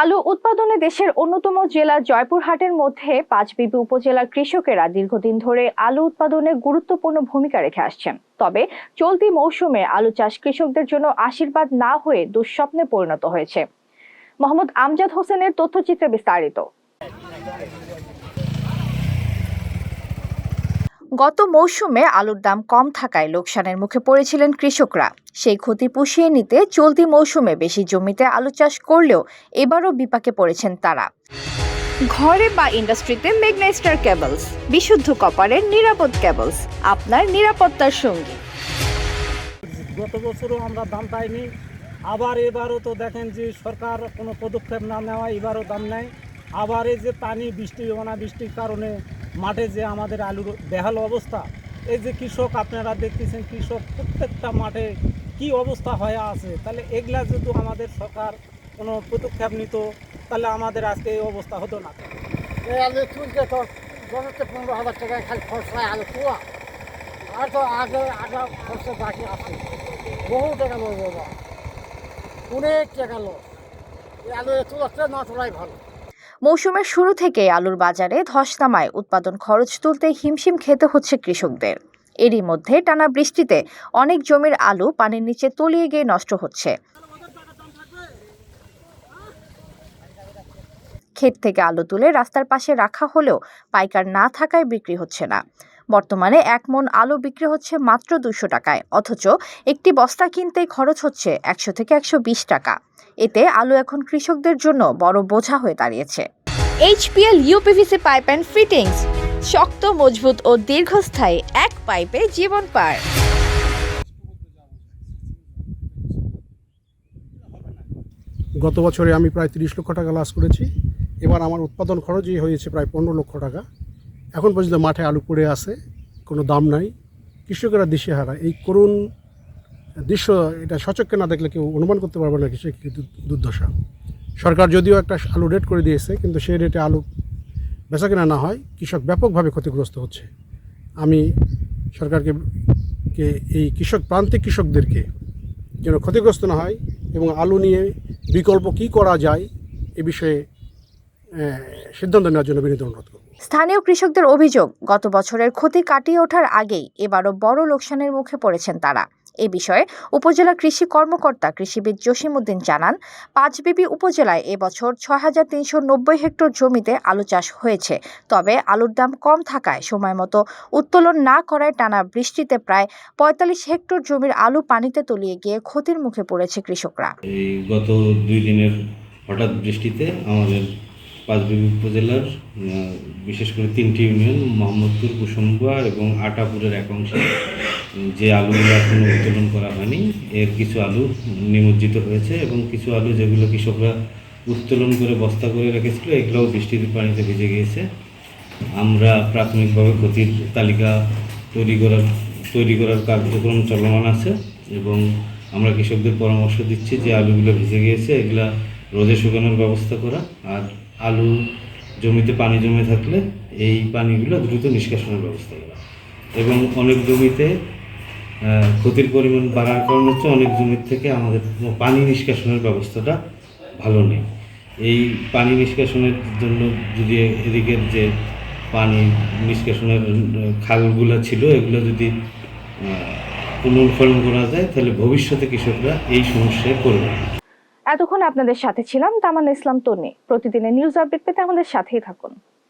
আলু উৎপাদনে দেশের অন্যতম জেলা জয়পুরহাটের মধ্যে পাঁচবিবি উপজেলার কৃষকেরা দীর্ঘদিন ধরে আলু উৎপাদনে গুরুত্বপূর্ণ ভূমিকা রেখে আসছেন। তবে চলতি মৌসুমে আলু চাষ কৃষকদের জন্য আশীর্বাদ না হয়ে দুঃস্বপ্নে পরিণত হয়েছে। মোহাম্মদ আমজাদ হোসেনের তথ্যচিত্রে বিস্তারিত। গত মৌসুমে আলুর দাম কম থাকায় লোকসানের মুখে পড়েছিলেন কৃষকরা। সেই ক্ষতি পুষিয়ে নিতে চলতি মৌসুমে বেশি জমিতে আলু চাষ করলেও এবারও বিপাকে পড়েছেন তারা। ঘরে বা ইন্ডাস্ট্রিতে ম্যাগনেস্টার কেবলস, বিশুদ্ধ কপারের নিরাপদ কেবলস, আপনার নিরাপত্তার সঙ্গী। গত বছরও আমরা দাম পাইনি, আবার এবারও তো দেখেন যে সরকার কোনো পদক্ষেপ না নেওয়া, এবারও দাম নেয়। আবার এই যে পানি বৃষ্টি অনাবৃষ্টির কারণে মাঠে যে আমাদের আলুর বেহাল অবস্থা, এই যে কৃষক আপনারা দেখতেছেন, কৃষক প্রত্যেকটা মাঠে কি অবস্থা হয়ে আছে, তাহলে এগুলা যদি আমাদের সরকার কোনো পদক্ষেপ নিত তাহলে আমাদের আজকে এই অবস্থা হতো না। এই আলু তুলতে তো ১৫,০০০ টাকায় খালি খরচায় আলু তোলা, আর তো আগে খরচা বাকি আছে, বহু টাকা লস বাবা, অনেক টাকা লস। এই আলু তোলাতে না তোলাই ভালো। মৌসুমের শুরু থেকে আলুর বাজারে ধস নামায় উৎপাদন খরচ তুলতে হিমশিম খেতে হচ্ছে কৃষকদের। এরই মধ্যে টানা বৃষ্টিতে অনেক জমির আলু পানির নিচে তলিয়ে গিয়ে নষ্ট হচ্ছে। ক্ষেত থেকে আলু তুলে রাস্তার পাশে রাখা হলেও পাইকার না থাকায় বিক্রি হচ্ছে না। বর্তমানে ১ মণ আলু বিক্রি হচ্ছে মাত্র ২০০ টাকায়, অথচ একটি বস্তা কিনতেই খরচ হচ্ছে ১০০ থেকে ১২০ টাকা। এতে আলু এখন কৃষকদের জন্য বড় বোঝা হয়ে দাঁড়িয়েছে। HPL uPVC pipe and fittings, শক্ত, মজবুত ও দীর্ঘস্থায়ী, এক পাইপে জীবন পার। গত বছরে আমি প্রায় ৩০ লক্ষ টাকা লস করেছি। এবার আমার উৎপাদন খরচই হয়েছে প্রায় ১৫ লক্ষ টাকা। এখন পর্যন্ত মাঠে আলু পড়ে আছে, কোনো দাম নাই, কৃষকেরা দিশেহারা। এই করুণ দৃশ্য, এটা সচক্ষে না দেখলে কেউ অনুমান করতে পারবে না কৃষকের দুর্দশা। সরকার যদিও একটা আলু রেট করে দিয়েছে, কিন্তু সেই রেটে আলু বেচাকেনা না হয় কৃষক ব্যাপকভাবে ক্ষতিগ্রস্ত হচ্ছে। আমি সরকারকে এই প্রান্তিক কৃষকদেরকে যেন ক্ষতিগ্রস্ত না হয় এবং আলু নিয়ে বিকল্প কী করা যায় এ বিষয়ে সিদ্ধান্ত নেওয়ার জন্য বিনীত অনুরোধ করব। স্থানীয় কৃষকদের অভিযোগ, গত বছরের ক্ষতি কাটিয়ে ওঠার আগেই এবারও বড় লোকসানের মুখে পড়েছেন তারা। এ বিষয়ে উপজেলা কৃষি কর্মকর্তা কৃষিবিদ জসিম উদ্দিন জানান, পাঁচবিবি উপজেলায় এবছর ৬,৩৯০ হেক্টর জমিতে আলু চাষ হয়েছে। তবে আলুর দাম কম থাকায় সময় মতো উত্তোলন না করায় টানা বৃষ্টিতে প্রায় ৪৫ হেক্টর জমির আলু পানিতে তলিয়ে গিয়ে ক্ষতির মুখে পড়েছে কৃষকরা। এই গত ২ দিনের হঠাৎ বৃষ্টিতে আমাদের পাঁচবিবি উপজেলার বিশেষ করে ৩টি ইউনিয়ন মোহাম্মদপুর, কুসুম্বা এবং আটাপুরের এক অংশে যে আলুগুলো এখনও উত্তোলন করা হয়নি, এর কিছু আলু নিমজ্জিত হয়েছে এবং কিছু আলু যেগুলো কৃষকরা উত্তোলন করে বস্তা করে রেখেছিল, এগুলোও বৃষ্টির পানিতে ভিজে গিয়েছে। আমরা প্রাথমিকভাবে ক্ষতির তালিকা তৈরি করার কার্যক্রম চলমান আছে এবং আমরা কৃষকদের পরামর্শ দিচ্ছি যে আলুগুলো ভিজে গিয়েছে এগুলা রোদে শুকানোর ব্যবস্থা করা, আর আলু জমিতে পানি জমে থাকলে এই পানিগুলো দ্রুত নিষ্কাশনের ব্যবস্থা করা। এবং অনেক জমিতে ক্ষতির পরিমাণ বাড়ার কারণ হচ্ছে অনেক জমির থেকে আমাদের পানি নিষ্কাশনের ব্যবস্থাটা ভালো নেই। এই পানি নিষ্কাশনের জন্য যদি এদিকের যে পানি নিষ্কাশনের খালগুলো ছিল এগুলো যদি পুনর্ফলন করা যায় তাহলে ভবিষ্যতে কৃষকরা এই সমস্যায় পড়বে না। এতক্ষণ আপনাদের সাথে ছিলাম তামান্না ইসলাম তন্নি। প্রতিদিনের নিউজ আপডেট পেতে আমাদের সাথেই থাকুন।